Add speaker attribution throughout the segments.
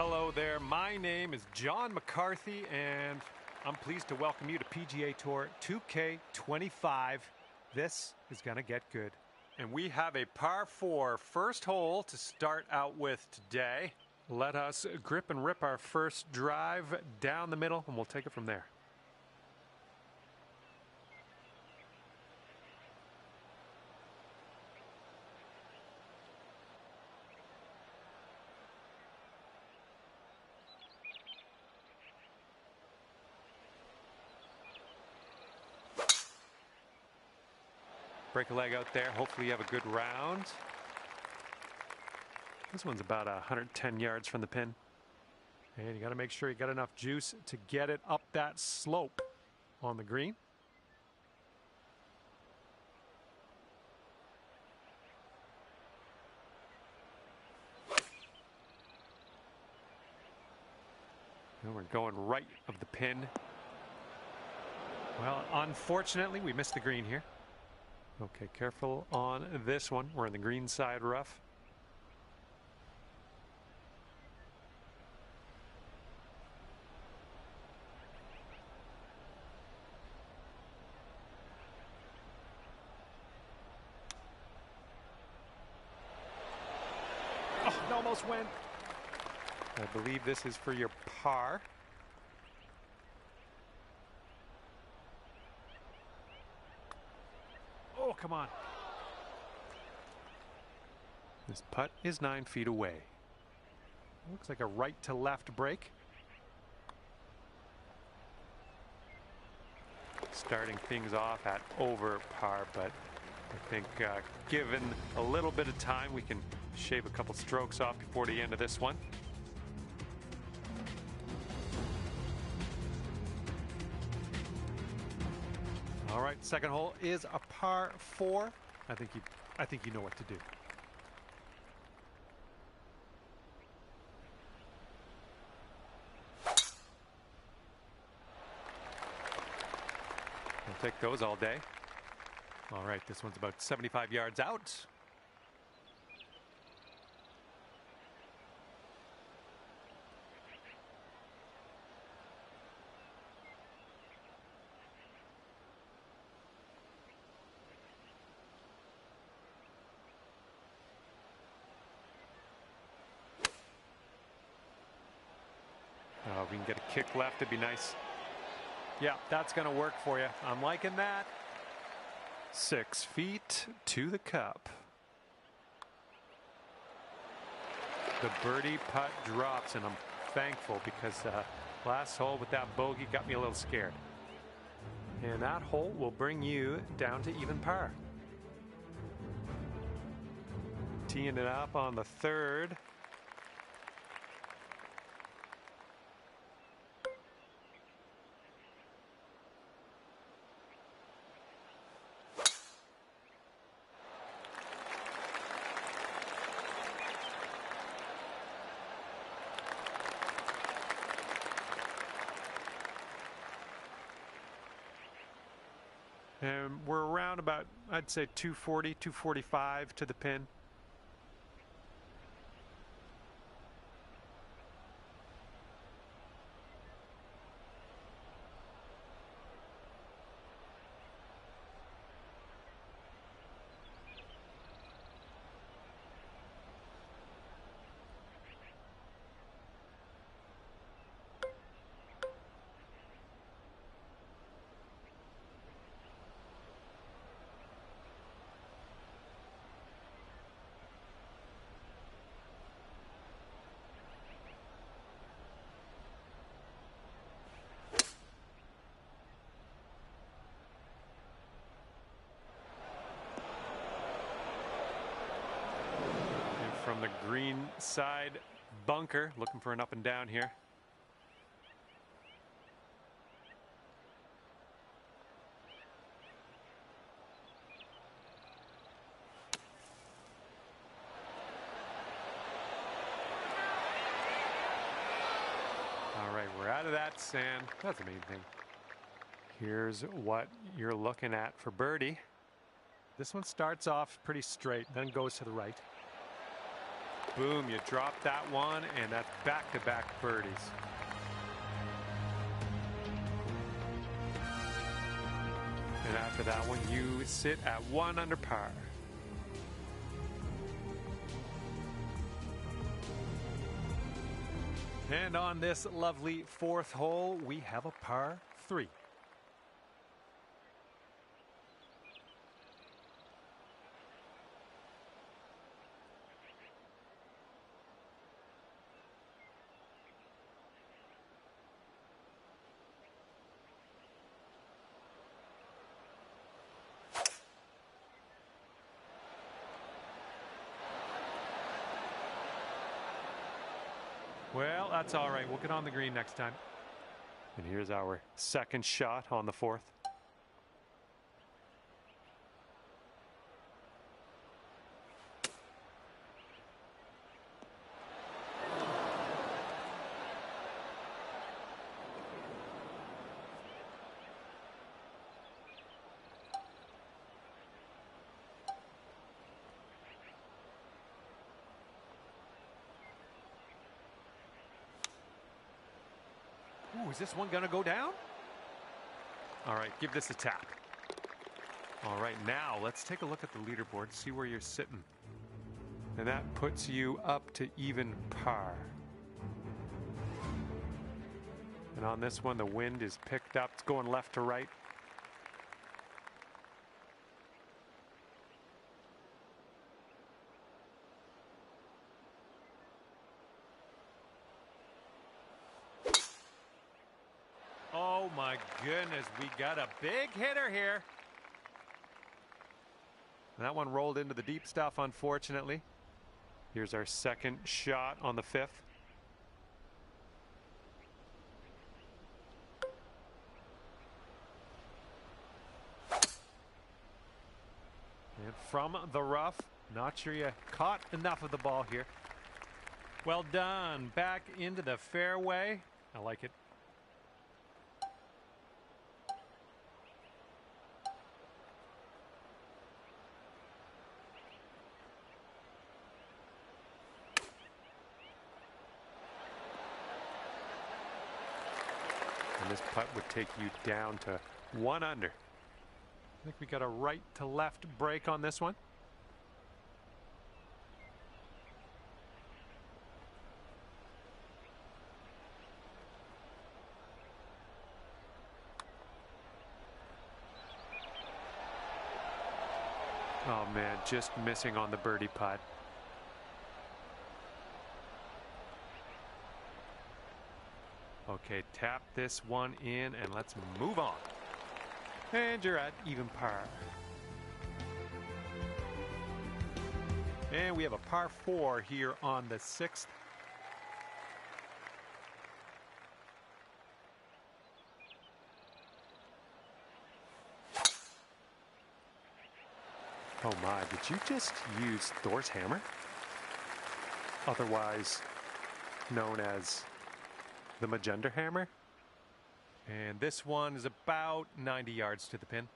Speaker 1: Hello there. My name is John McCarthy, and I'm pleased to welcome you to PGA Tour 2K25. This is going to get good. And we have a par 4 first hole to start out with today. Let us grip and rip our first drive down the middle, and we'll take it from there. Break a leg out there. Hopefully you have a good round. This one's about 110 yards from the pin. And you got to make sure you got enough juice to get it up that slope on the green. And we're going right of the pin. Well, unfortunately, we missed the green here. Okay, careful on this one. We're in the green side rough. Oh, it almost went. I believe this is for your par. Oh, come on. This putt is 9 feet away. Looks like a right to left break. Starting things off at over par, but I think given a little bit of time, we can shave a couple strokes off before the end of this one. All right, second hole is a par 4. I think you know what to do. I'll take those all day. All right, this one's about 75 yards out. If we can get a kick left, it'd be nice. Yeah, that's going to work for you. I'm liking that. 6 feet to the cup. The birdie putt drops, and I'm thankful because last hole with that bogey got me a little scared. And that hole will bring you down to even par. Teeing it up on the third. And we're around about, I'd say 240, 245 to the pin. From the green side bunker, looking for an up and down here. All right, we're out of that sand. That's the main thing. Here's what you're looking at for birdie. This one starts off pretty straight, then goes to the right. boom, you drop that one, and that's back-to-back birdies. And after that one, you sit at 1 under par. And on this lovely 4th hole, we have a par 3. Well, that's all right. We'll get on the green next time. And here's our second shot on the 4th. Ooh, is this one going to go down? All right, give this a tap. All right, now let's take a look at the leaderboard, see where you're sitting. And that puts you up to even par. And on this one, the wind is picked up. It's going left to right. Oh my goodness, we got a big hitter here. That one rolled into the deep stuff, unfortunately. Here's our second shot on the 5th. And from the rough, not sure you caught enough of the ball here. Well done. Back into the fairway. I like it. And this putt would take you down to 1 under. I think we got a right to left break on this one. Oh man, just missing on the birdie putt. Okay, tap this one in and let's move on. And you're at even par. And we have a par 4 here on the 6th. Oh my, did you just use Thor's hammer? Otherwise known as the Magender hammer. And this one is about 90 yards to the pin.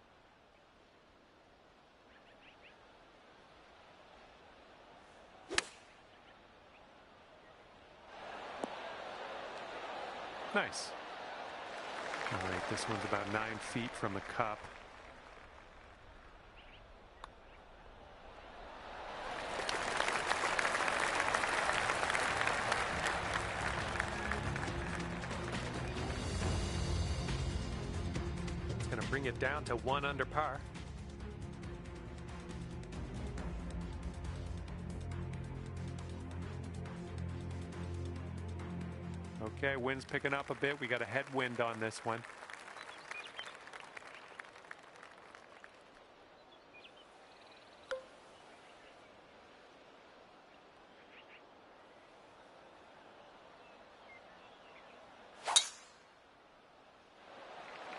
Speaker 1: Nice. All right, this one's about 9 feet from the cup. Bring it down to 1 under par. Okay, wind's picking up a bit. We got a headwind on this one.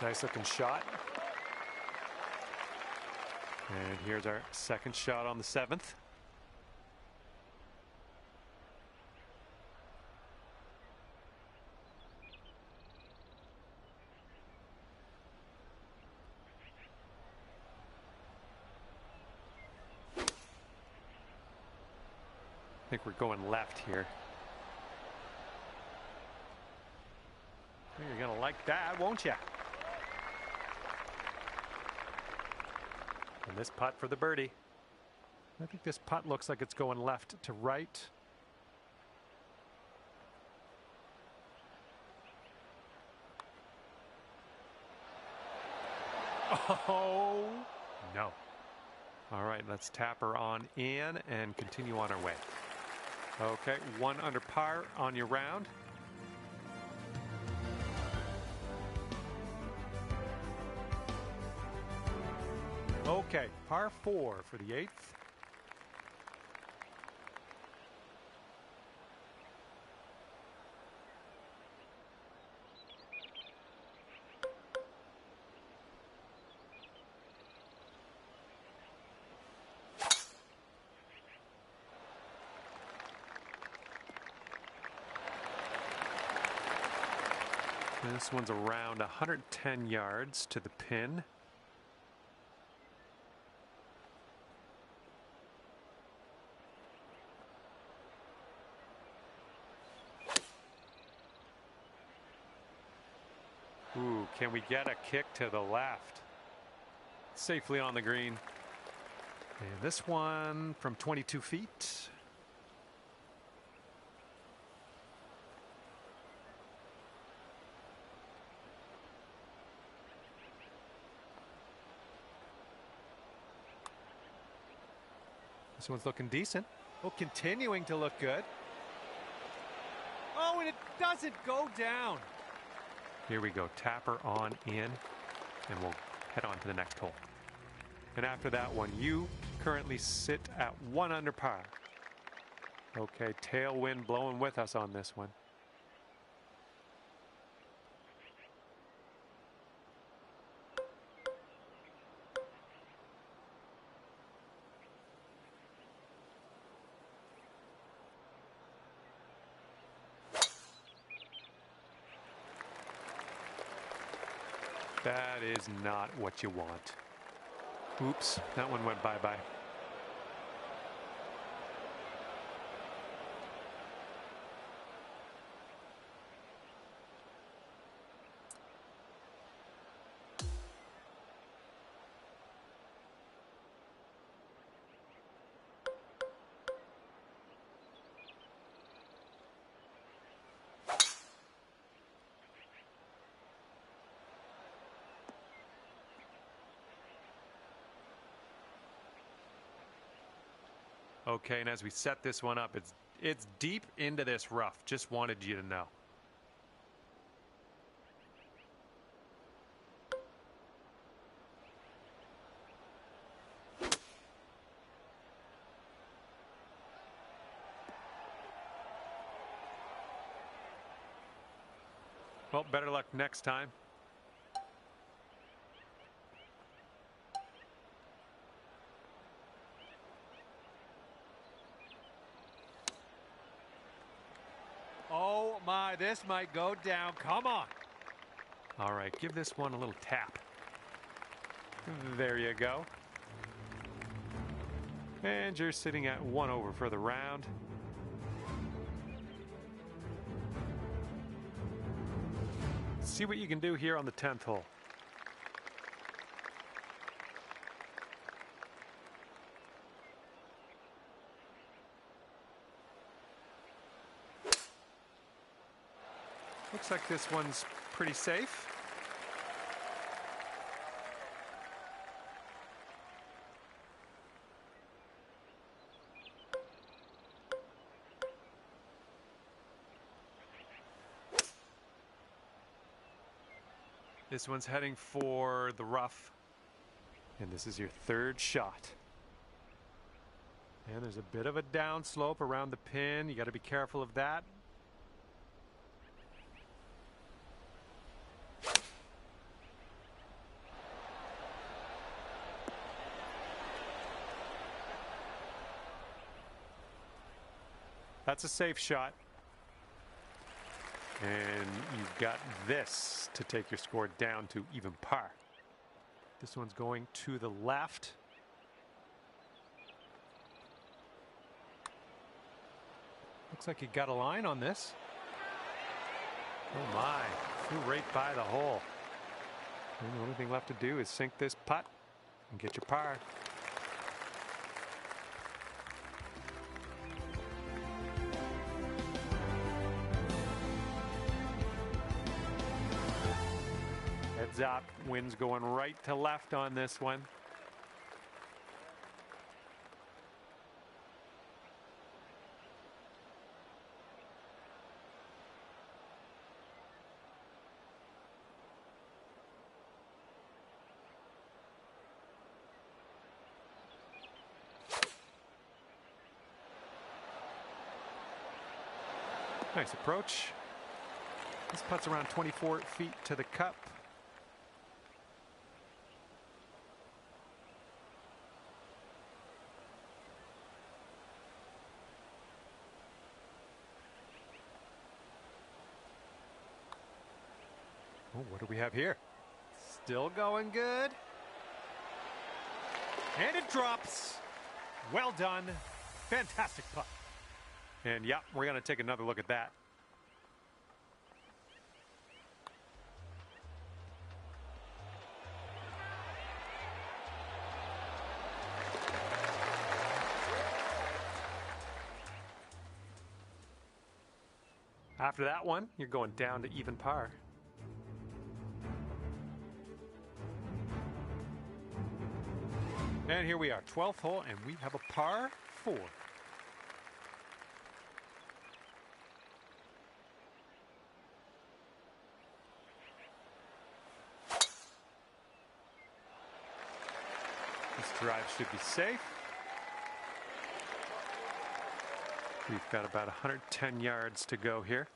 Speaker 1: Nice looking shot. And here's our second shot on the 7th. think we're going left here. You're going to like that, won't you? And this putt for the birdie. I think this putt looks like it's going left to right. Oh, no. All right, let's tap her on in and continue on our way. Okay, 1 under par on your round. Okay, par 4 for the 8th. This one's around 110 yards to the pin. Ooh, can we get a kick to the left? Safely on the green. And this one from 22 feet. This one's looking decent. Oh, continuing to look good. Oh, and it doesn't go down. Here we go. Tapper on in, and we'll head on to the next hole. And after that one, you currently sit at 1 under par. Okay, tailwind blowing with us on this one. That is not what you want. Oops, that one went bye-bye. Okay, and as we set this one up, it's deep into this rough. Just wanted you to know. Well, better luck next time. Oh my, this might go down. Come on. All right, give this one a little tap. There you go. And you're sitting at 1 over for the round. See what you can do here on the 10th hole. Looks like this one's pretty safe. This one's heading for the rough. And this is your 3rd shot. And there's a bit of a downslope around the pin. You got to be careful of that. That's a safe shot. And you've got this to take your score down to even par. This one's going to the left. Looks like he got a line on this. Oh my, flew right by the hole. And the only thing left to do is sink this putt and get your par. Heads up, wind's going right to left on this one. Nice approach. This putt's around 24 feet to the cup. Oh, what do we have here? Still going good. And it drops. Well done. Fantastic putt. And yeah, we're going to take another look at that. After that one, you're going down to even par. And here we are, 12th hole, and we have a par 4. This drive should be safe. We've got about 110 yards to go here.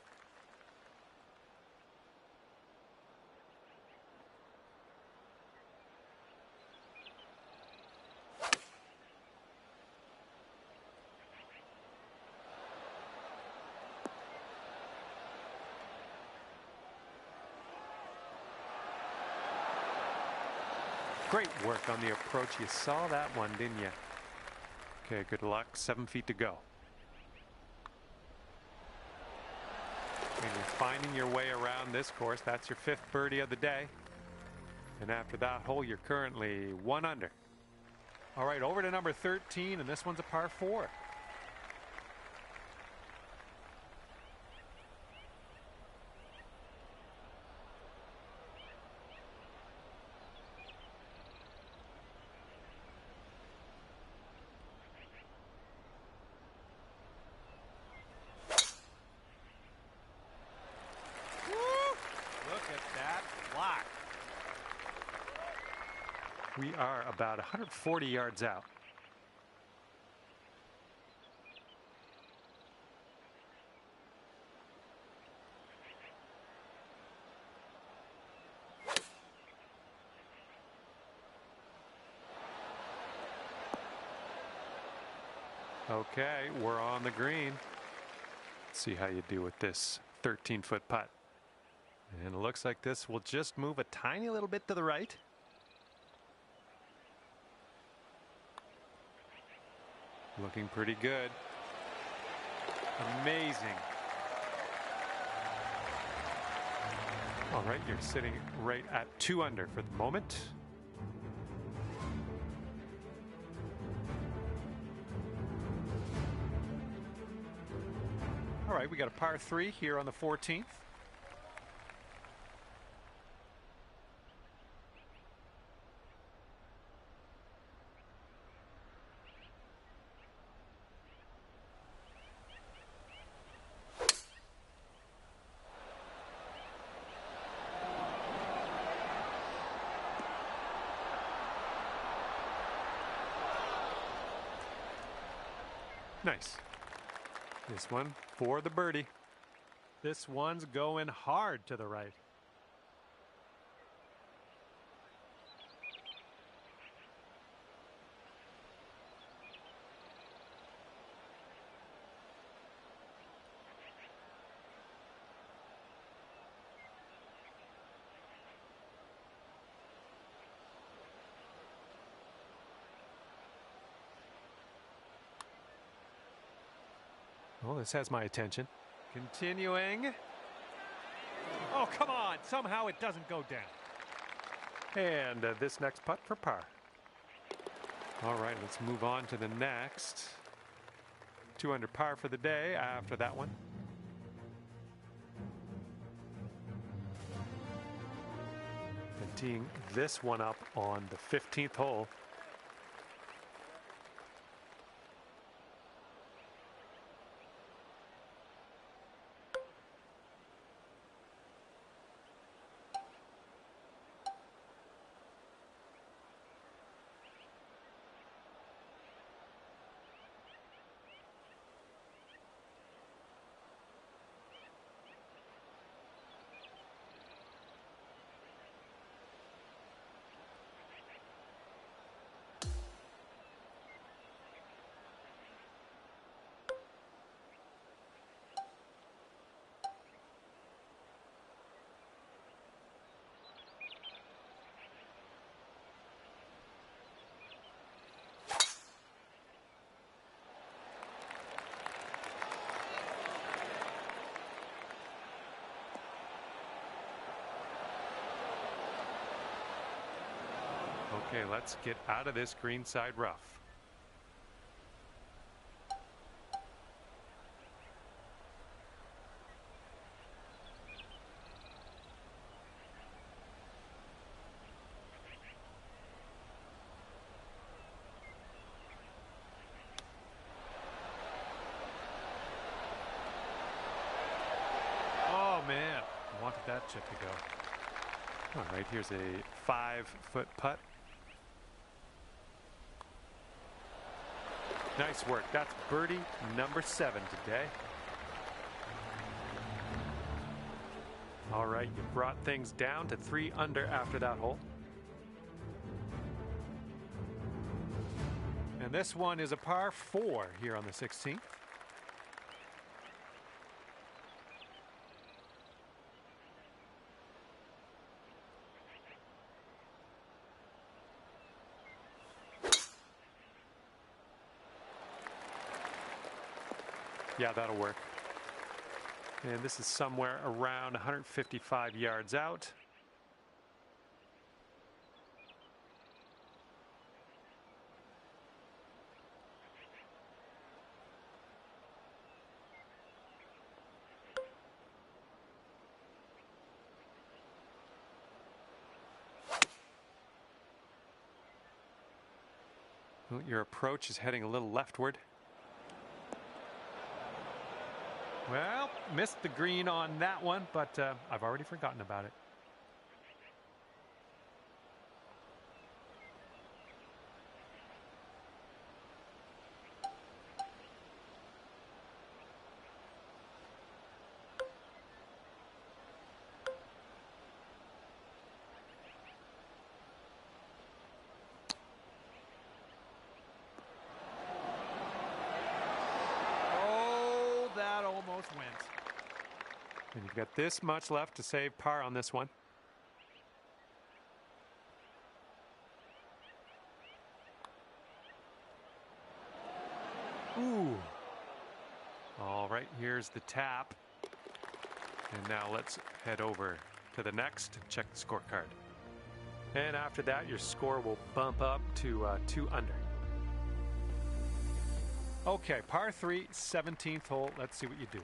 Speaker 1: Great work on the approach. You saw that one, didn't you? Okay, good luck. 7 feet to go. And you're finding your way around this course. That's your 5th birdie of the day. And after that hole, you're currently 1 under. All right, over to number 13, and this one's a par 4. We are about 140 yards out. Okay, we're on the green. Let's see how you do with this 13-foot putt. And it looks like this will just move a tiny little bit to the right. Looking pretty good. Amazing. All right, you're sitting right at 2 under for the moment. All right, we got a par 3 here on the 14th. Nice. This one for the birdie. This one's going hard to the right. Oh, this has my attention. Continuing. Oh, come on. Somehow it doesn't go down. And this next putt for par. All right, let's move on to the next. 2 under par for the day after that one. And teeing this one up on the 15th hole. Okay, let's get out of this greenside rough. Oh man, I wanted that chip to go. All right, here's a 5-foot putt. Nice work. That's birdie number 7 today. All right, you brought things down to 3 under after that hole. And this one is a par 4 here on the 16th. Yeah, that'll work. And this is somewhere around 155 yards out. Well, your approach is heading a little leftward. Well, missed the green on that one, but I've already forgotten about it. Almost went. And you've got this much left to save par on this one. Ooh. All right, here's the tap. And now let's head over to the next and check the scorecard. And after that, your score will bump up to 2 under. Okay, par 3, 17th hole. Let's see what you do.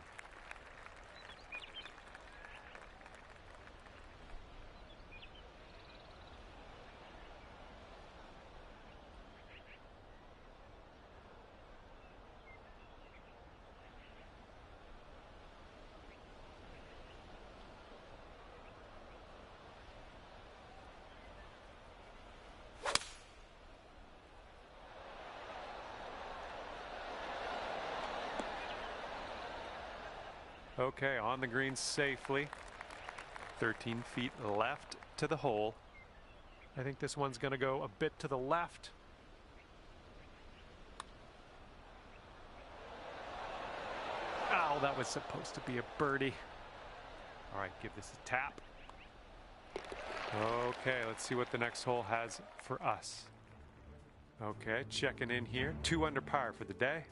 Speaker 1: Okay, on the green safely. 13 feet left to the hole. I think this one's going to go a bit to the left. Oh, that was supposed to be a birdie. All right, give this a tap. Okay, let's see what the next hole has for us. Okay, checking in here. 2 under par for the day.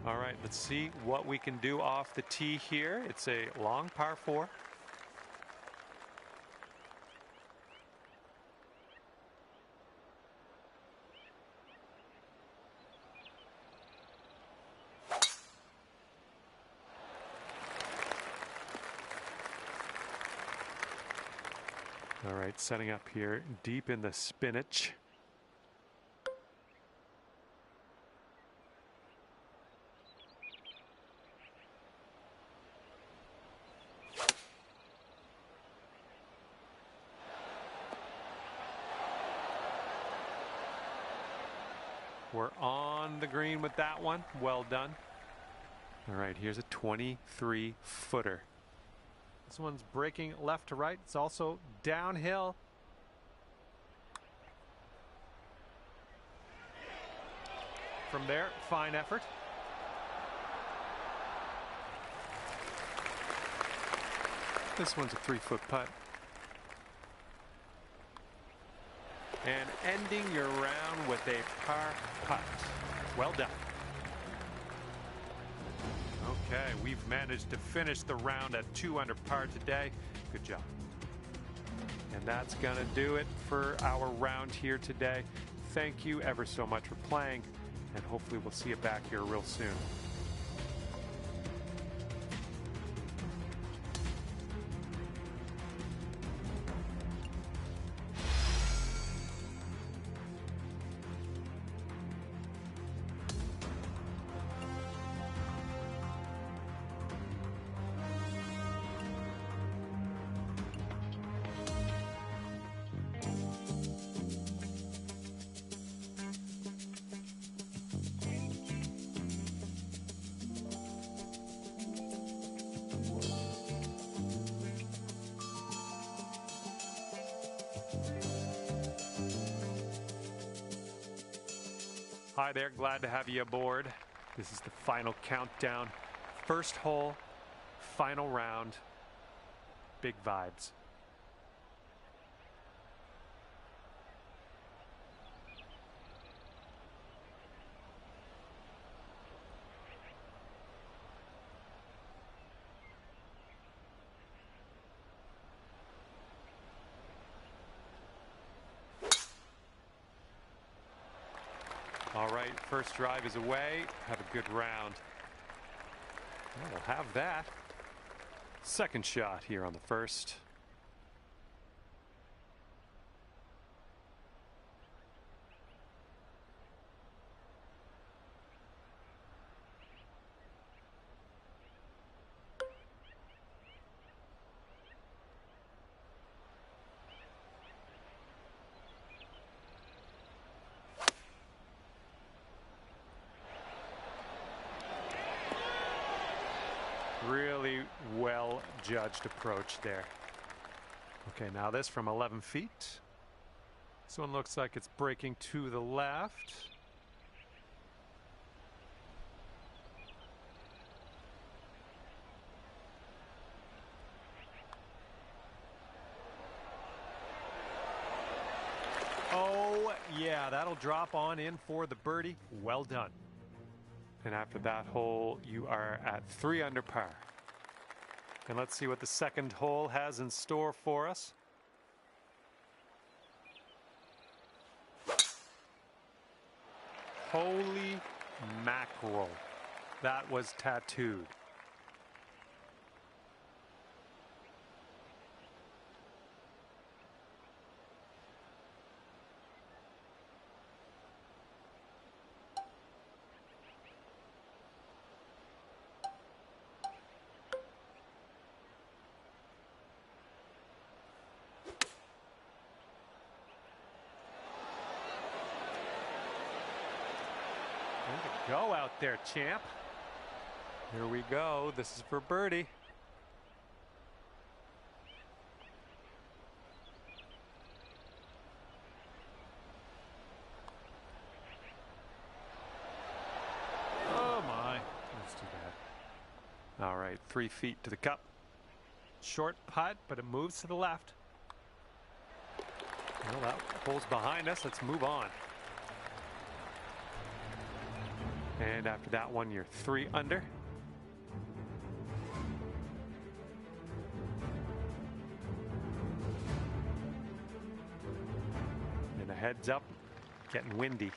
Speaker 1: All right, let's see what we can do off the tee here. It's a long par 4. All right, setting up here deep in the spinach. We're on the green with that one. Well done. All right, here's a 23-footer. This one's breaking left to right. It's also downhill. From there, fine effort. This one's a 3-foot putt. And ending your round with a par putt. Well done. Okay, we've managed to finish the round at 2 under par today. Good job. And that's going to do it for our round here today. Thank you ever so much for playing, and hopefully we'll see you back here real soon. Hi there, glad to have you aboard. This is the final countdown. First hole, final round, big vibes. All right, first drive is away. Have a good round. Well, we'll have that. Second shot here on the first. Really well judged approach there. Okay, now this from 11 feet. This one looks like it's breaking to the left. Oh, yeah, that'll drop on in for the birdie. Well done. And after that hole, you are at 3 under par. And let's see what the second hole has in store for us. Holy mackerel. That was tattooed. Way to go out there, champ. Here we go. This is for birdie. Oh my, that's too bad. All right, 3 feet to the cup. Short putt, but it moves to the left. Well, that hole's behind us. Let's move on. And after that one, you're 3 under. And a heads up, getting windy.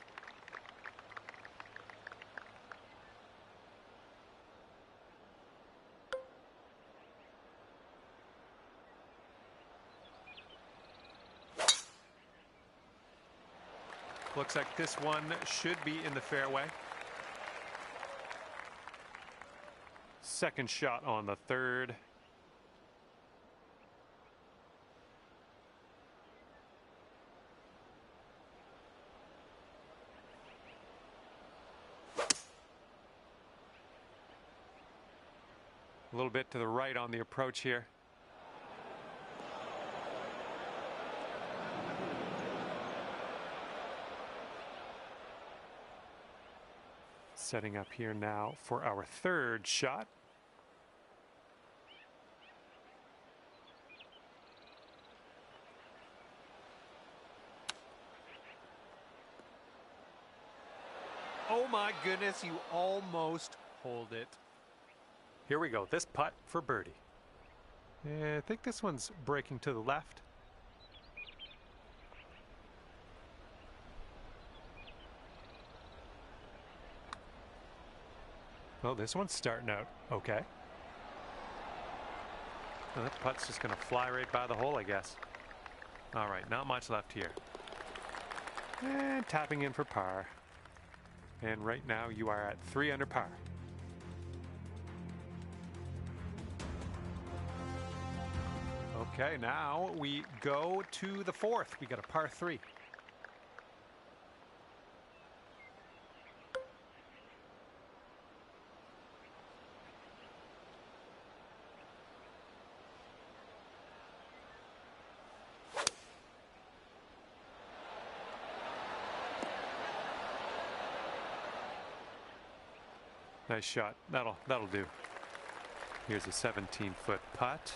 Speaker 1: Looks like this one should be in the fairway. Second shot on the third. A little bit to the right on the approach here. Setting up here now for our third shot. Oh my goodness, you almost hold it. Here we go, this putt for birdie. Yeah, I think this one's breaking to the left. Well, this one's starting out okay. Well, that putt's just going to fly right by the hole, I guess. All right, not much left here. And tapping in for par. And right now you are at 3 under par. Okay, now we go to the fourth. We got a par 3. Nice shot. That'll do. Here's a 17-foot putt.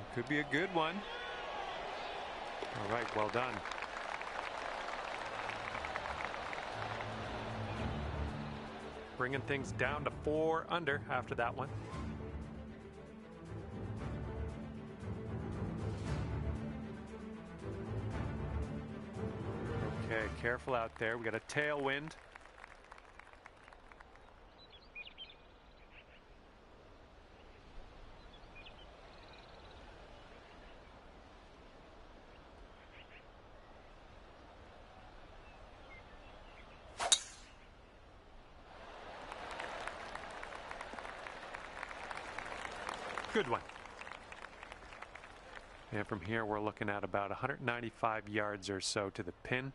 Speaker 1: It could be a good one. All right, well done. Bringing things down to 4 under after that one. Okay, careful out there. We got a tailwind. Good one. And from here, we're looking at about 195 yards or so to the pin.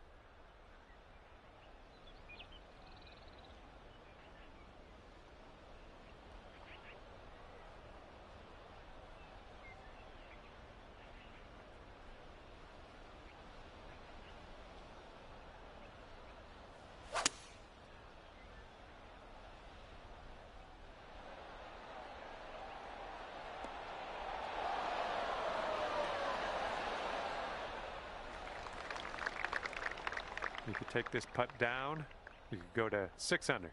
Speaker 1: You could take this putt down. You could go to 6 under.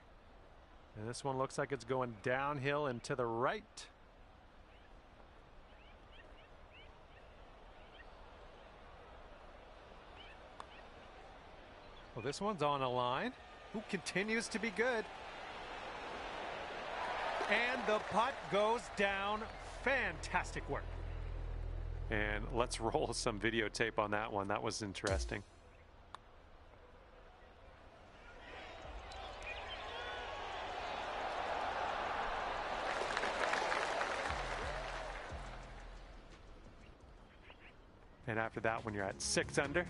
Speaker 1: And this one looks like it's going downhill and to the right. Well, this one's on a line. Who continues to be good. And the putt goes down. Fantastic work. And let's roll some videotape on that one. That was interesting. And after that, when you're at 6 under.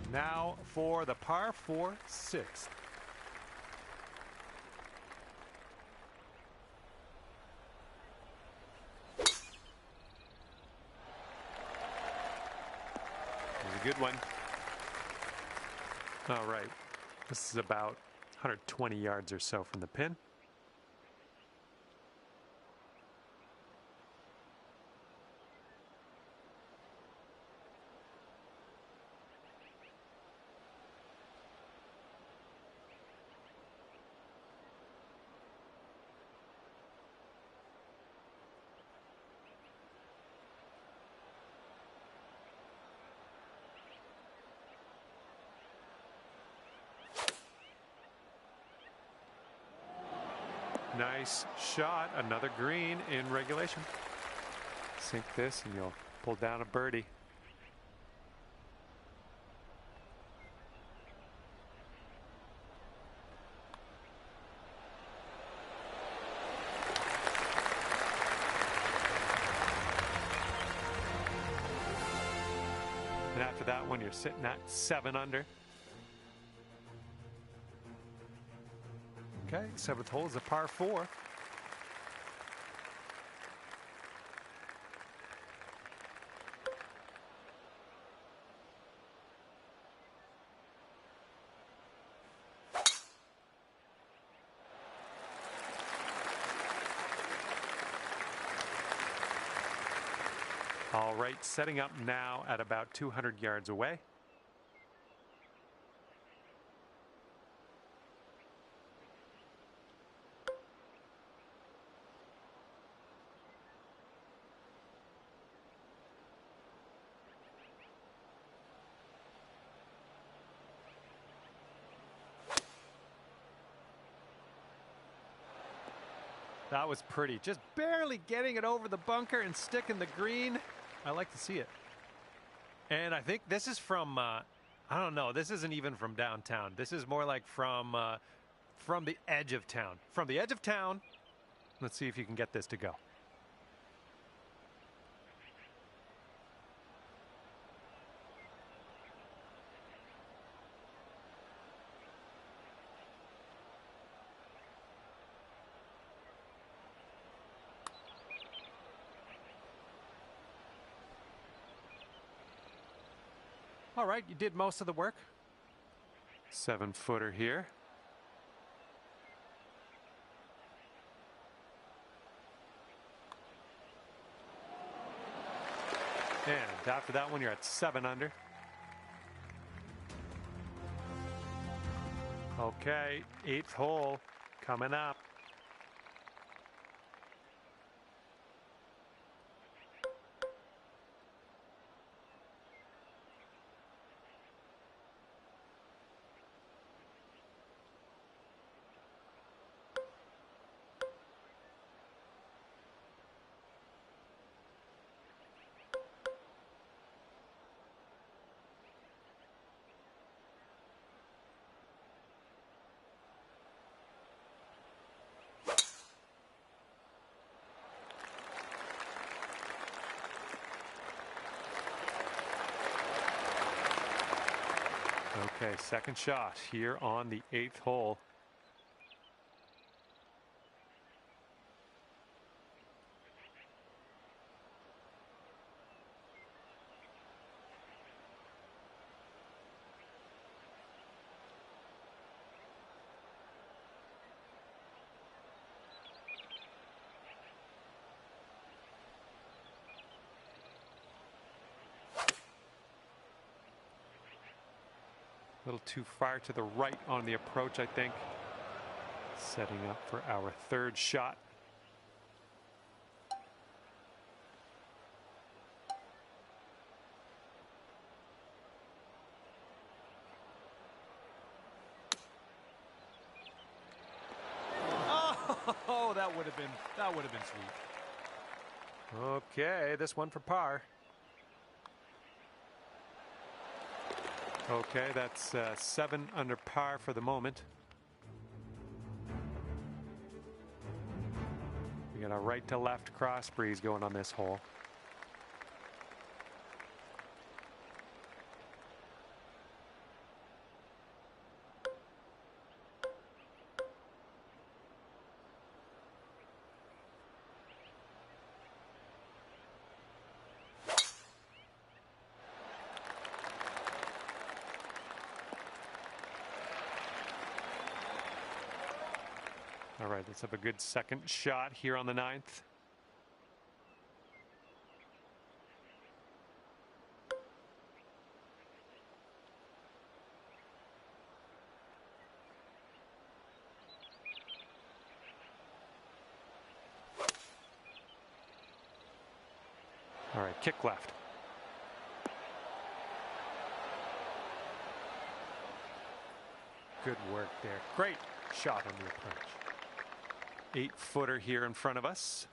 Speaker 1: And now for the par 4 6th. Here's a good one. All right. This is about 120 yards or so from the pin. nice shot. Another green in regulation. Sink this and you'll pull down a birdie. And after that one, you're sitting at 7 under. Okay, 7th hole is a par 4. All right, setting up now at about 200 yards away. That was pretty. Just barely getting it over the bunker and sticking the green. I like to see it. And I think this is from, I don't know, this isn't even from downtown. This is more like from the edge of town. From the edge of town, let's see if you can get this to go. All right, you did most of the work. 7-footer here. And after that one, you're at 7 under. Okay, 8th hole coming up. Okay, second shot here on the 8th hole. A little too far to the right on the approach, I think. Setting up for our 3rd shot.
Speaker 2: Oh, that would have been sweet.
Speaker 1: Okay, this one for par. Okay, that's 7 under par for the moment. We got a right to left cross breeze going on this hole. All right, let's have a good second shot here on the 9th. All right, kick left. Good work there. Great shot on the approach. 8-footer here in front of us.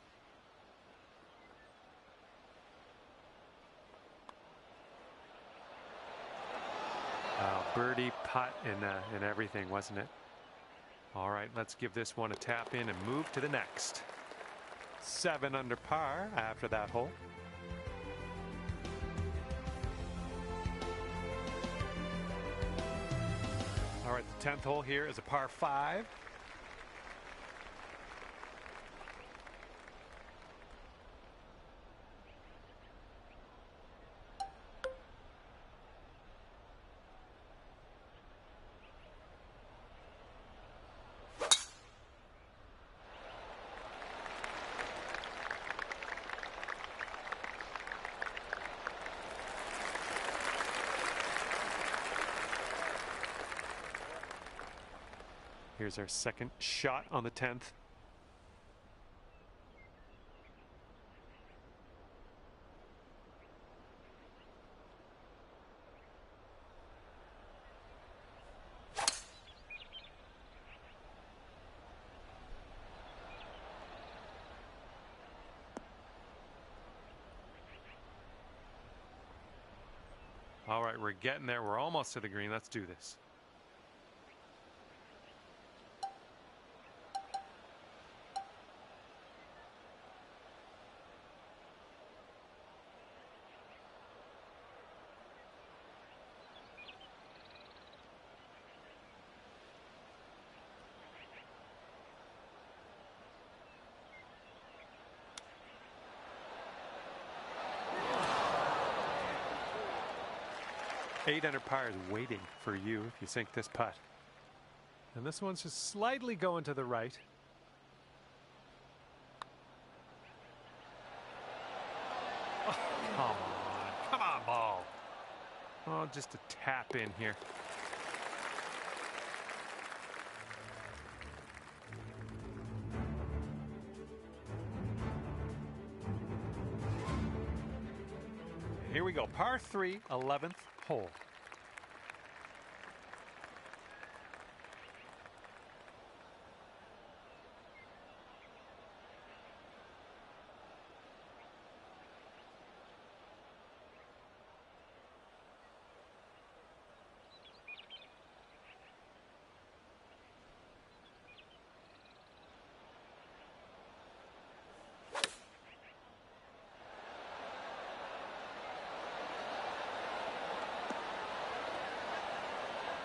Speaker 1: Birdie, putt, and everything, wasn't it? All right, let's give this one a tap in and move to the next. 7 under par after that hole. All right, the 10th hole here is a par 5. Here's our second shot on the 10th. All right, we're getting there. We're almost to the green. Let's do this. Eight under par is waiting for you if you sink this putt. And this one's just slightly going to the right. Oh, come on, ball. Oh, just a tap in here. Here we go, par 3, 11th hole.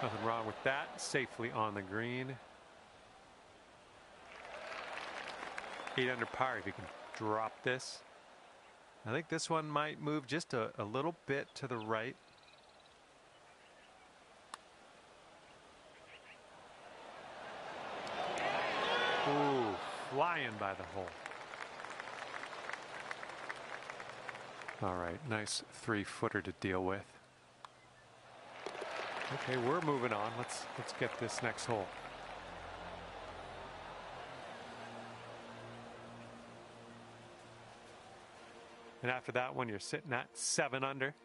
Speaker 1: Nothing wrong with that. Safely on the green. 8 under par if you can drop this. I think this one might move just a little bit to the right. Ooh, flying by the hole. All right, nice 3-footer to deal with. Okay, we're moving on. Let's get this next hole. And after that one, you're sitting at 7 under.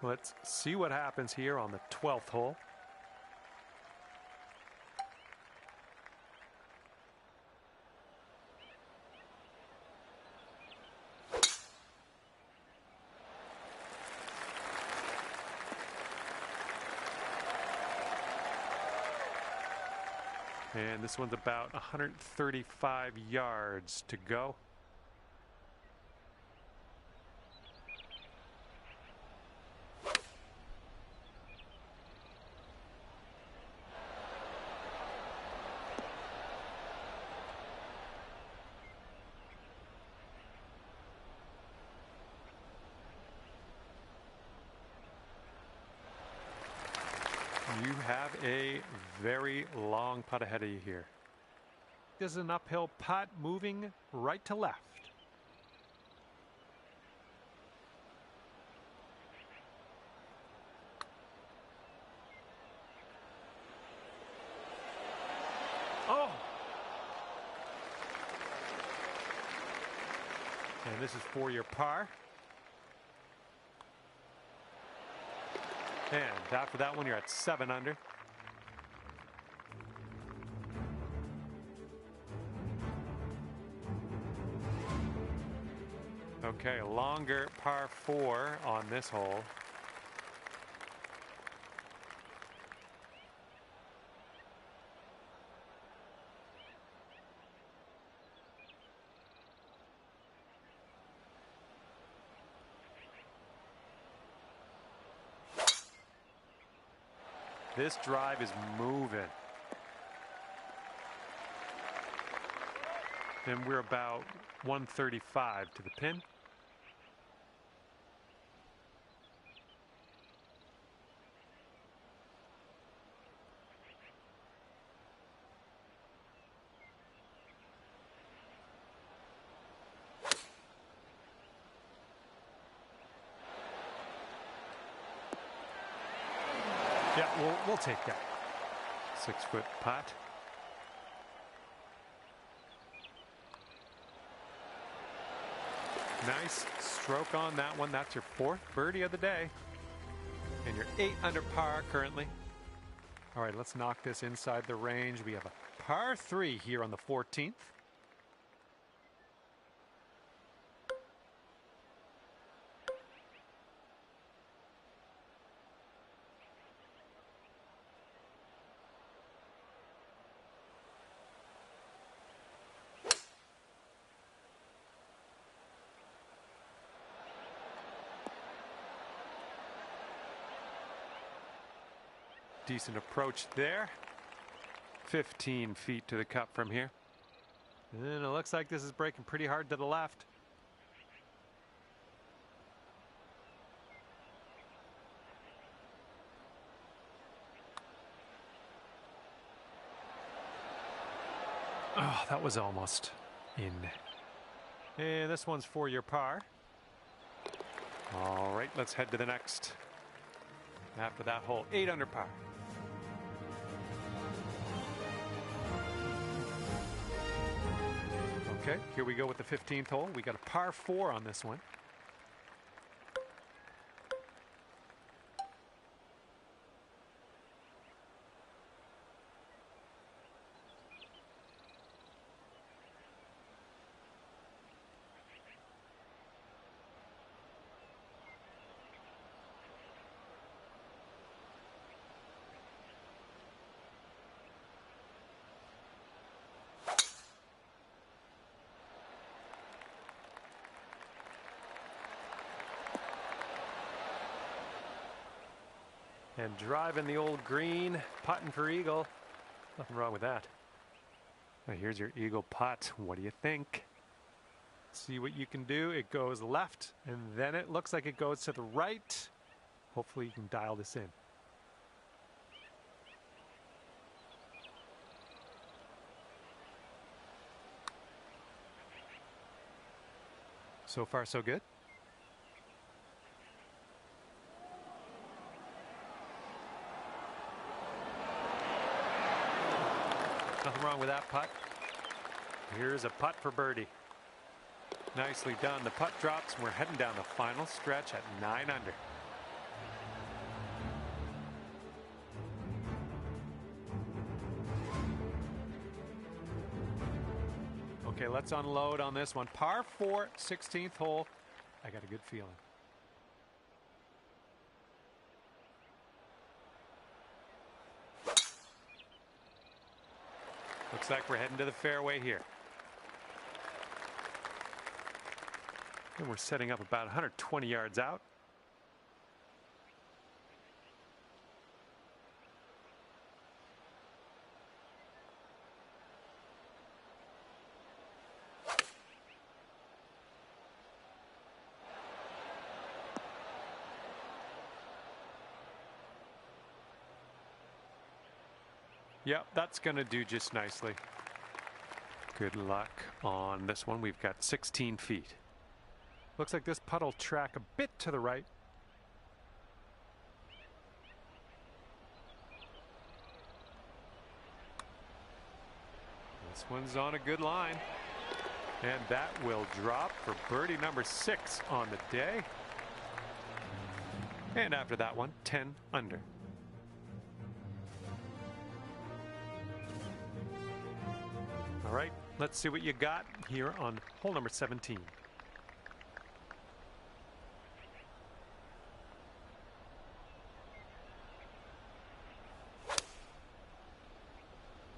Speaker 1: Let's see what happens here on the 12th hole. And this one's about 135 yards to go. You have a very long putt ahead of you here. This is an uphill putt moving right to left. Oh! And this is for your par. And after that one, you're at 7 under. Okay, a longer par 4 on this hole. This drive is moving. And we're about 135 to the pin. Yeah, we'll take that. 6-foot putt. Nice stroke on that one. That's your 4th birdie of the day. And you're 8 under par currently. All right, let's knock this inside the range. We have a par 3 here on the 14th. Decent approach there. 15 feet to the cup from here. And it looks like this is breaking pretty hard to the left. Oh, that was almost in. And this one's for your par. All right, let's head to the next. After that hole, 8 under par. Okay, here we go with the 15th hole. We got a par 4 on this one. And driving the old green, putting for eagle. Nothing wrong with that. Now here's your eagle putt. What do you think? See what you can do. It goes left, and then it looks like it goes to the right. Hopefully you can dial this in. So far, so good. Nothing wrong with that putt. Here's a putt for birdie. Nicely done. The putt drops, and we're heading down the final stretch at 9 under. Okay, let's unload on this one. Par 4, 16th hole. I got a good feeling. Looks like we're heading to the fairway here. And we're setting up about 120 yards out. Yep, that's going to do just nicely. Good luck on this one. We've got 16 feet. Looks like this putt will track a bit to the right. This one's on a good line. And that will drop for birdie number 6 on the day. And after that one, 10 under. All right, let's see what you got here on hole number 17.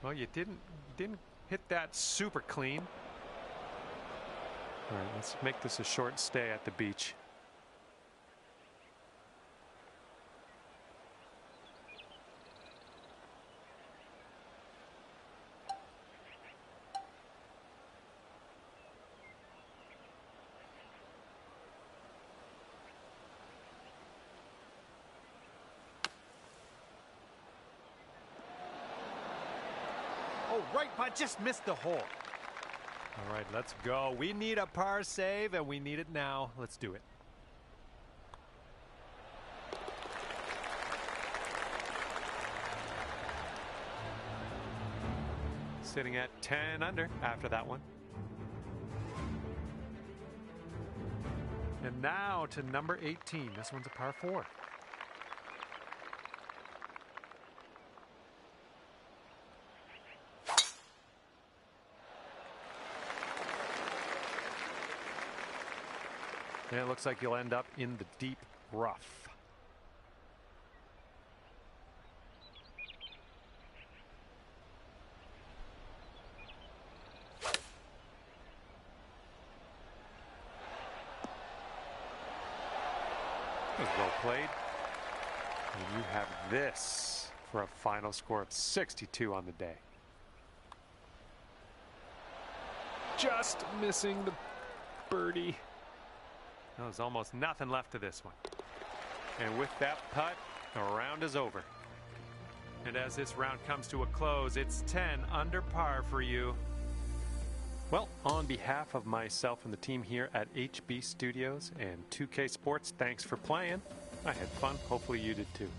Speaker 1: Well, you didn't hit that super clean. All right, let's make this a short stay at the beach.
Speaker 2: Oh, right, but just missed the hole.
Speaker 1: All right, let's go. We need a par save, and we need it now. Let's do it. Sitting at 10 under after that one. And now to number 18. This one's a par 4. And it looks like you'll end up in the deep rough. That was well played. And you have this for a final score of 62 on the day. Just missing the birdie. There's almost nothing left to this one. And with that putt, the round is over. And as this round comes to a close, it's 10 under par for you. Well, on behalf of myself and the team here at HB Studios and 2K Sports, thanks for playing. I had fun. Hopefully you did too.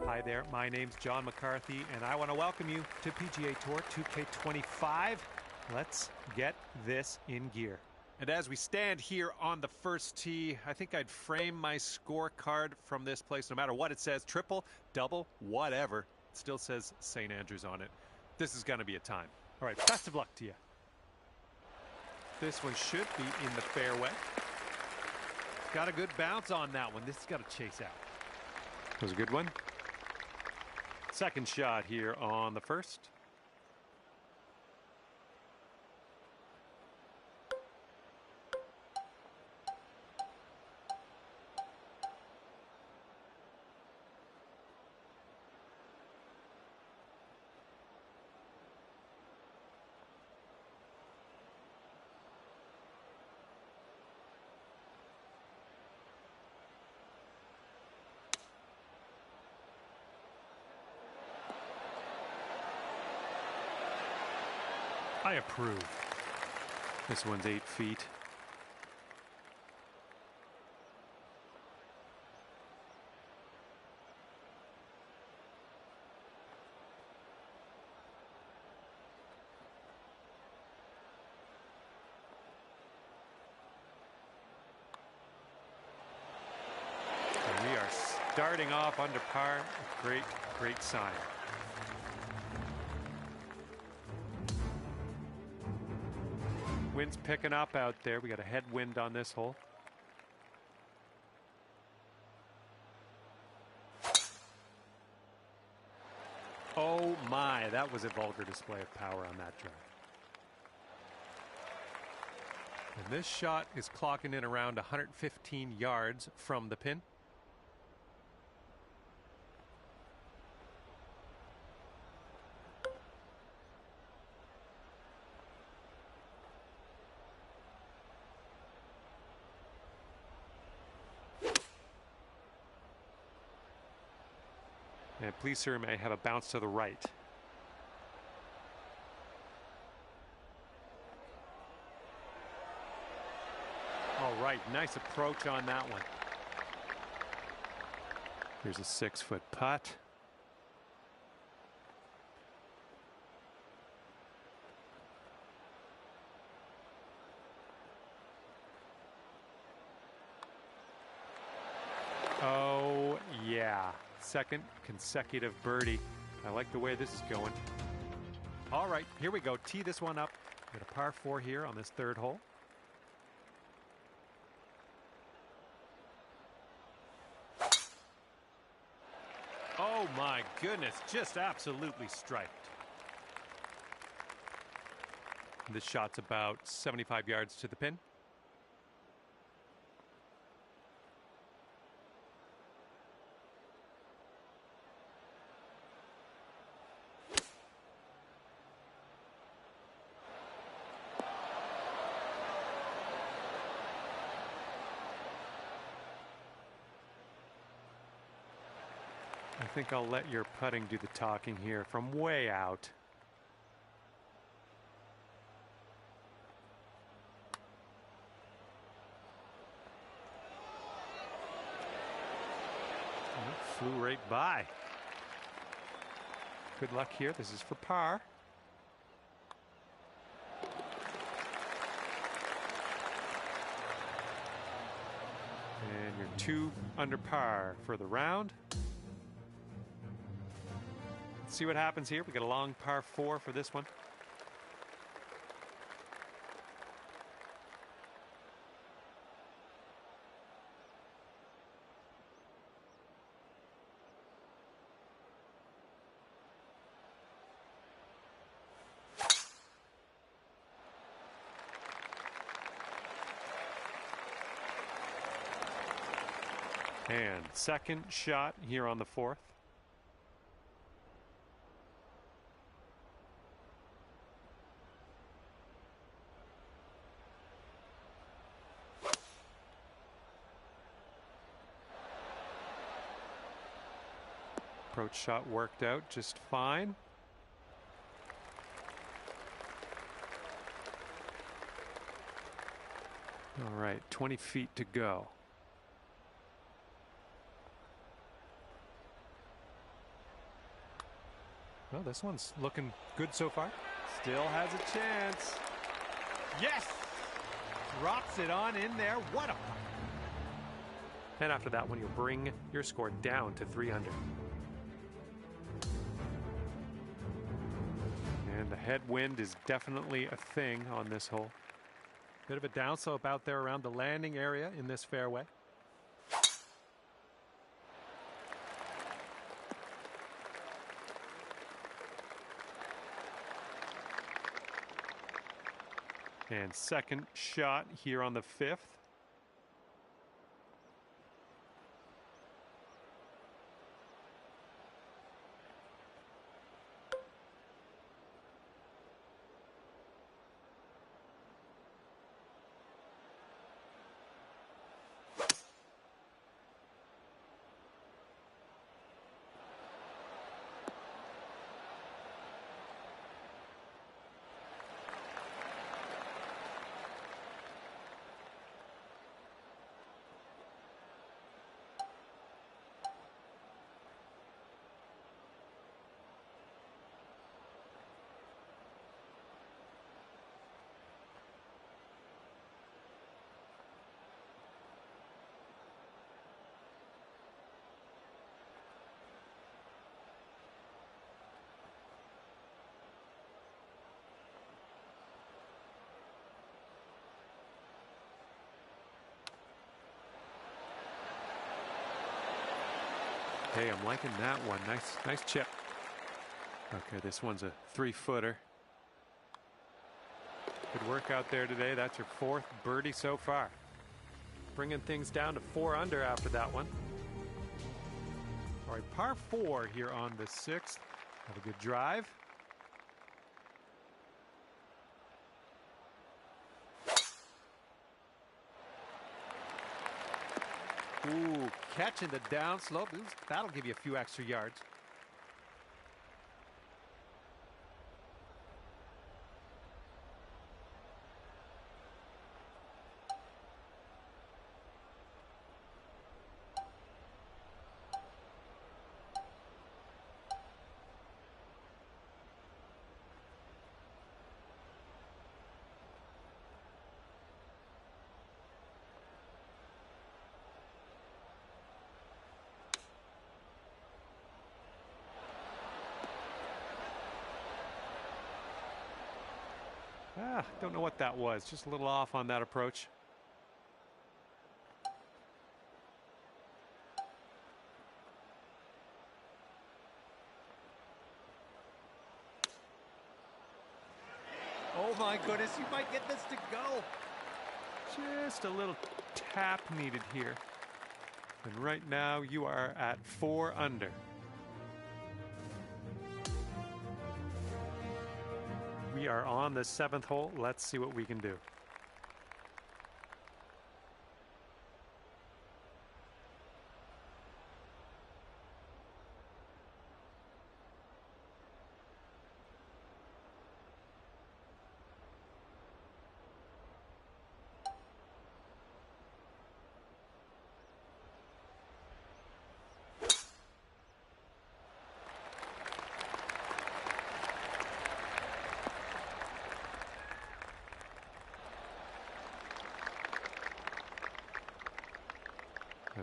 Speaker 1: Hi there, my name's John McCarthy, and I want to welcome you to PGA Tour 2K25. Let's get this in gear. And as we stand here on the first tee, I think I'd frame my scorecard from this place, no matter what it says, triple, double, whatever. It still says St. Andrews on it. This is going to be a time. All right, best of luck to you. This one should be in the fairway. Got a good bounce on that one. This has got to chase out. That was a good one. Second shot here on the first. I approve. This one's 8 feet. And we are starting off under par. Great, great sign. Wind's picking up out there. We got a headwind on this hole. Oh my, that was a vulgar display of power on that drive. And this shot is clocking in around 115 yards from the pin. And please, sir, may have a bounce to the right. All right, nice approach on that one. Here's a 6-foot putt. Oh, yeah. Second consecutive birdie. I like the way this is going. All right, here we go. Tee this one up. Got a par 4 here on this third hole. Oh my goodness, just absolutely striped. This shot's about 75 yards to the pin. I think I'll let your putting do the talking here from way out. And it flew right by. Good luck here. This is for par. And you're 2 under par for the round. See what happens here. We got a long par 4 for this one. And second shot here on the fourth. Approach shot worked out just fine. All right, 20 feet to go. Well, this one's looking good so far.
Speaker 2: Still has a chance. Yes! Drops it on in there. What a putt.
Speaker 1: And after that one, you'll bring your score down to 300. And the headwind is definitely a thing on this hole. Bit of a downslope out there around the landing area in this fairway. And second shot here on the 5th. Hey, I'm liking that one. Nice chip. Okay, this one's a 3-footer. Good work out there today. That's your 4th birdie so far. Bringing things down to 4 under after that one. All right, par 4 here on the 6th. Have a good drive. Ooh, catching the downslope. That'll give you a few extra yards. Don't know what that was. Just a little off on that approach.
Speaker 2: Oh my goodness, you might get this to go.
Speaker 1: Just a little tap needed here. And right now you are at 4 under. We are on the 7th hole. Let's see what we can do.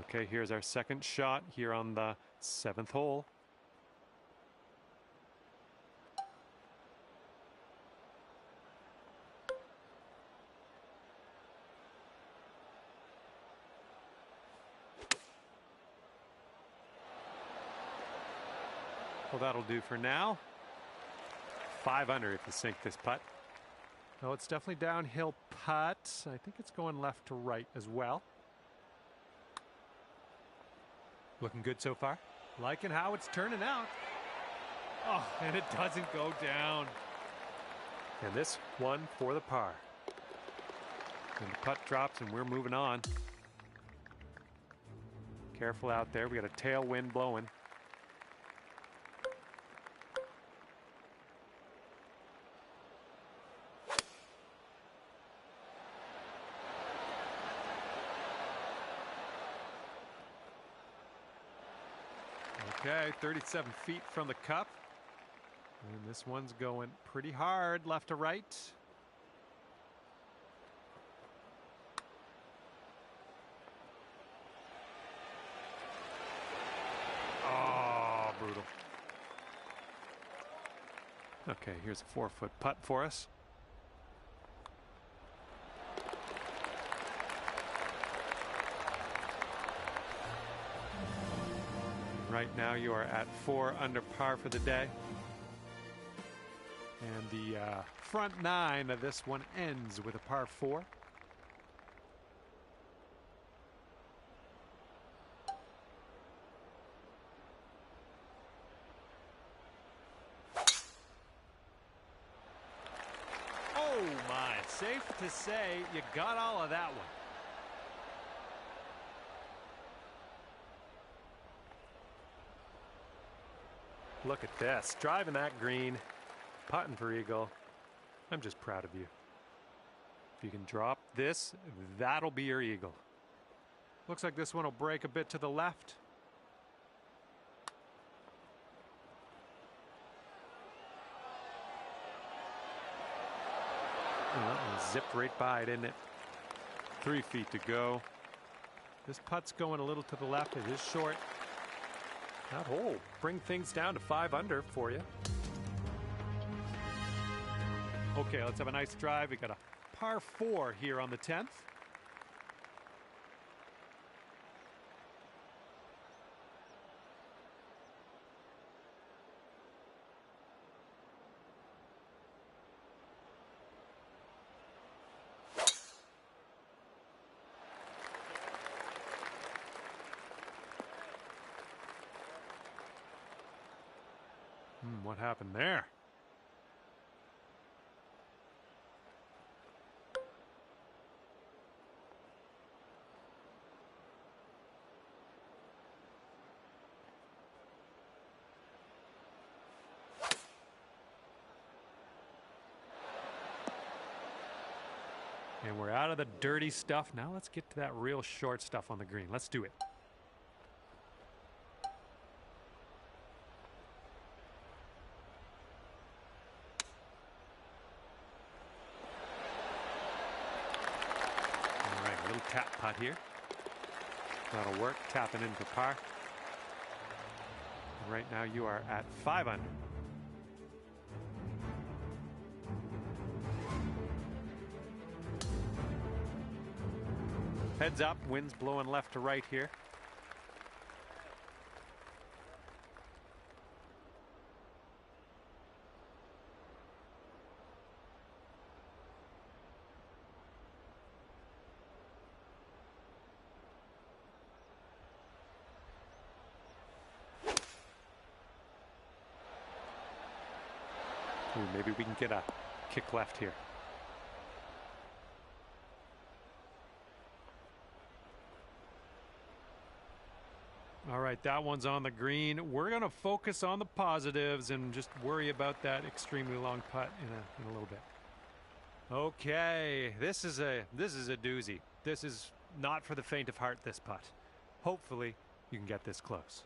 Speaker 1: Okay, here's our second shot here on the 7th hole. Well, that'll do for now. 5 under if you sink this putt. Oh, it's definitely downhill putt. I think it's going left to right as well. Looking good so far.
Speaker 2: Liking how it's turning out. Oh, and it doesn't go down.
Speaker 1: And this one for the par. And the putt drops and we're moving on. Careful out there. We got a tailwind blowing. Okay, 37 feet from the cup. And this one's going pretty hard left to right. Oh, brutal. Okay, here's a 4-foot putt for us. Right now you are at 4 under par for the day. And the front 9 of this one ends with a par 4.
Speaker 2: Oh my, safe to say you got all of that one.
Speaker 1: Look at this, driving that green, putting for eagle. I'm just proud of you. If you can drop this, that'll be your eagle. Looks like this one will break a bit to the left. Well, zipped right by, didn't it? 3 feet to go. This putt's going a little to the left. It is short. That hole bring things down to 5 under for you. Okay, let's have a nice drive. We got a par 4 here on the 10th. What happened there? And we're out of the dirty stuff. Now let's get to that real short stuff on the green. Let's do it. All right, a little tap putt here. That'll work, tapping in for par. And right now you are at 5 under. Heads up, wind's blowing left to right here. Ooh, maybe we can get a kick left here. All right, that one's on the green. We're going to focus on the positives and just worry about that extremely long putt in a little bit. Okay, this is a doozy. This is not for the faint of heart, this putt. Hopefully, you can get this close.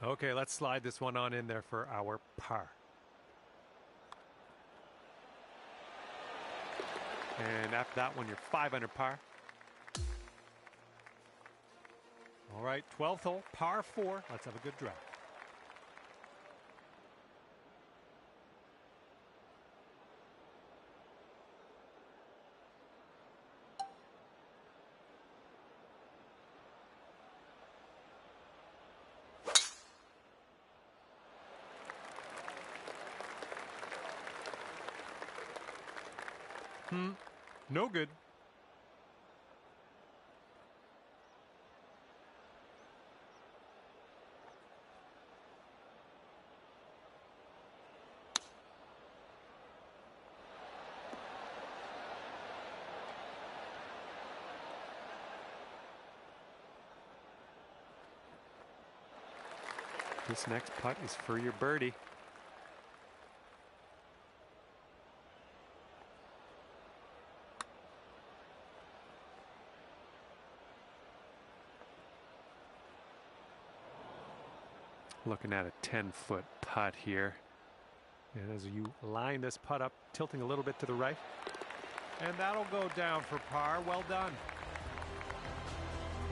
Speaker 1: Okay, let's slide this one on in there for our par. And after that one, you're 5 under par. All right, 12th hole, par 4. Let's have a good drive. No good. This next putt is for your birdie. Looking at a 10-foot putt here. And as you line this putt up, tilting a little bit to the right.
Speaker 2: And that'll go down for par. Well done.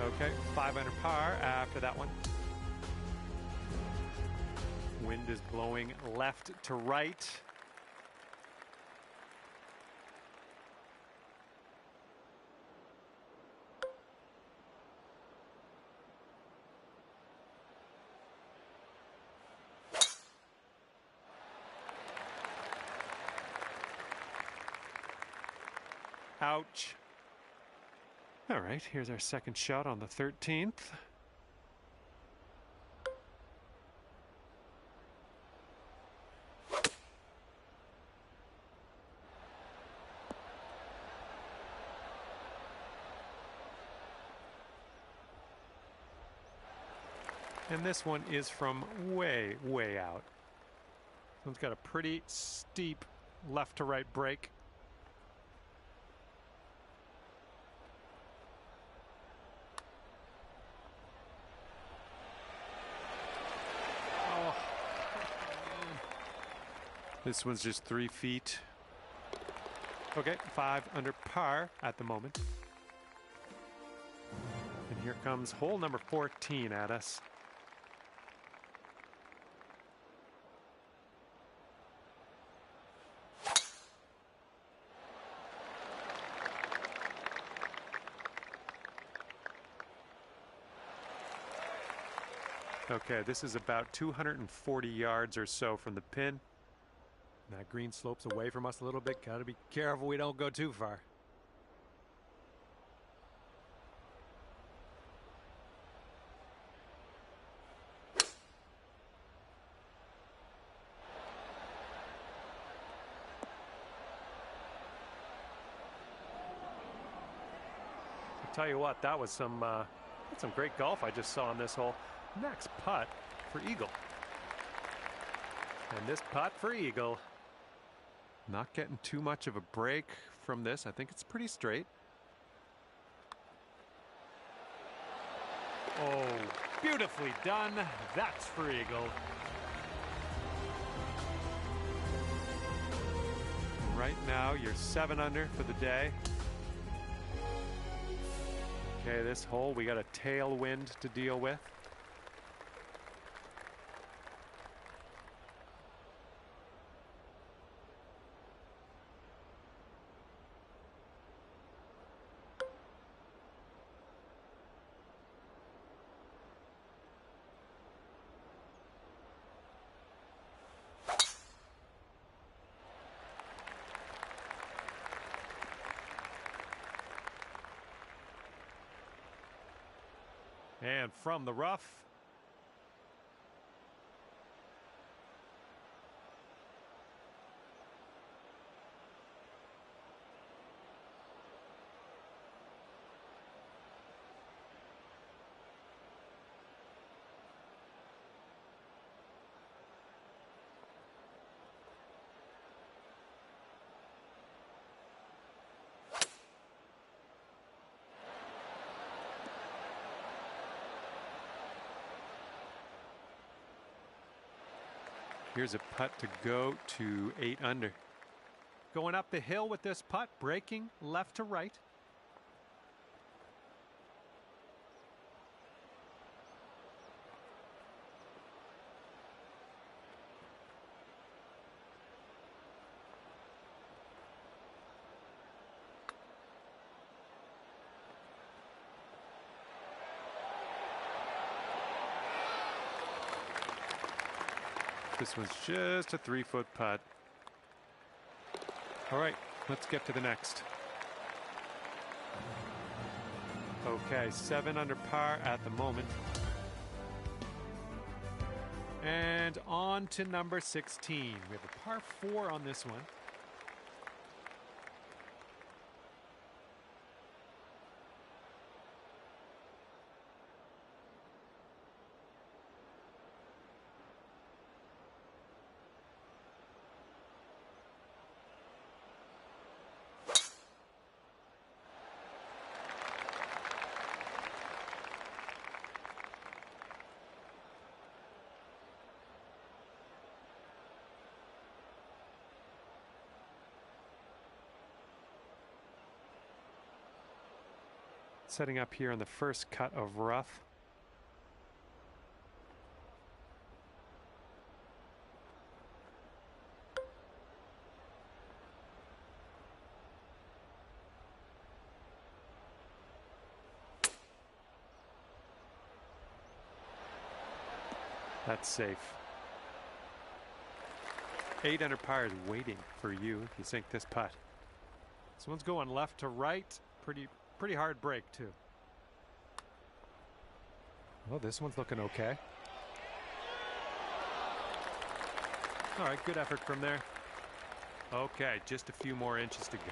Speaker 1: Okay, 5 under par after that one. Wind is blowing left to right. Ouch. All right, here's our second shot on the 13th. And this one is from way, way out. This one's got a pretty steep left to right break. This one's just 3 feet. Okay, 5 under par at the moment. And here comes hole number 14 at us. Okay, this is about 240 yards or so from the pin. That green slopes away from us a little bit. Got to be careful we don't go too far. I'll tell you what, that was some great golf I just saw on this hole. Next putt for eagle. And this putt for eagle. Not getting too much of a break from this. I think it's pretty straight.
Speaker 2: Oh, beautifully done. That's for eagle.
Speaker 1: Right now, you're 7 under for the day. Okay, this hole, we got a tailwind to deal with.
Speaker 2: And from the rough.
Speaker 1: Here's a putt to go to 8 under.
Speaker 2: Going up the hill with this putt, breaking left to right.
Speaker 1: This one's just a 3-foot putt. All right, let's get to the next. Okay, 7 under par at the moment.
Speaker 2: And on to number 16. We have a par 4 on this one.
Speaker 1: Setting up here on the first cut of rough. That's safe. 8 under par is waiting for you if you sink this putt. This one's going left to right. Pretty hard break too. Well, this one's looking okay. All right, good effort from there. Okay, just a few more inches to go.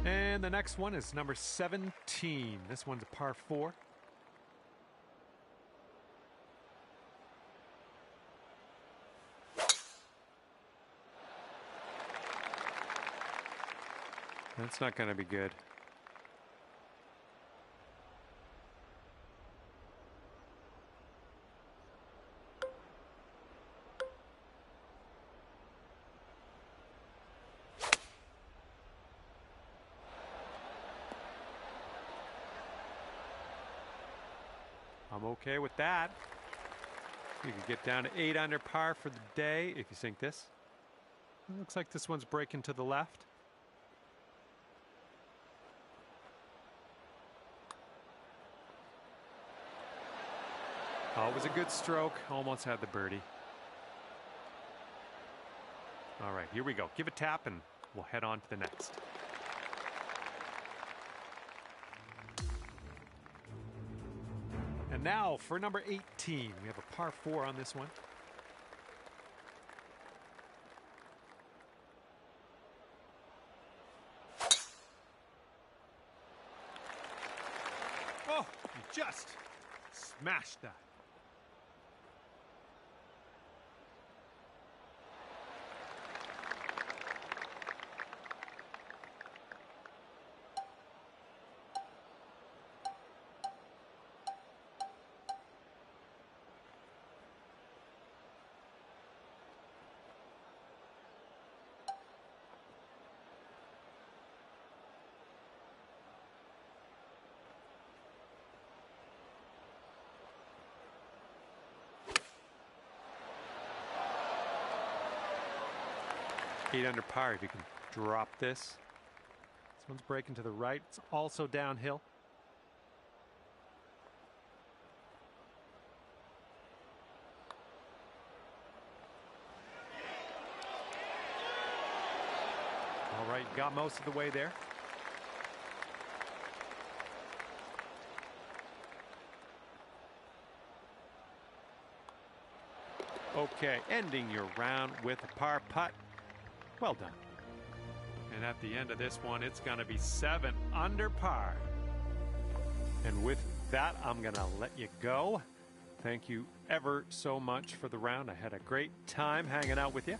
Speaker 1: And the next one is number 17. This one's a par 4. That's not going to be good. I'm okay with that. You can get down to 8 under par for the day if you sink this. It looks like this one's breaking to the left. Oh, it was a good stroke. Almost had the birdie. All right, here we go. Give a tap and we'll head on to the next. And now for number 18. We have a par 4 on this one. Oh, you just smashed that. Eight under par if you can drop this. This one's breaking to the right. It's also downhill. All right, got most of the way there. Okay, ending your round with a par putt. Well done. And at the end of this one, it's going to be 7 under par. And with that, I'm going to let you go. Thank you ever so much for the round. I had a great time hanging out with you.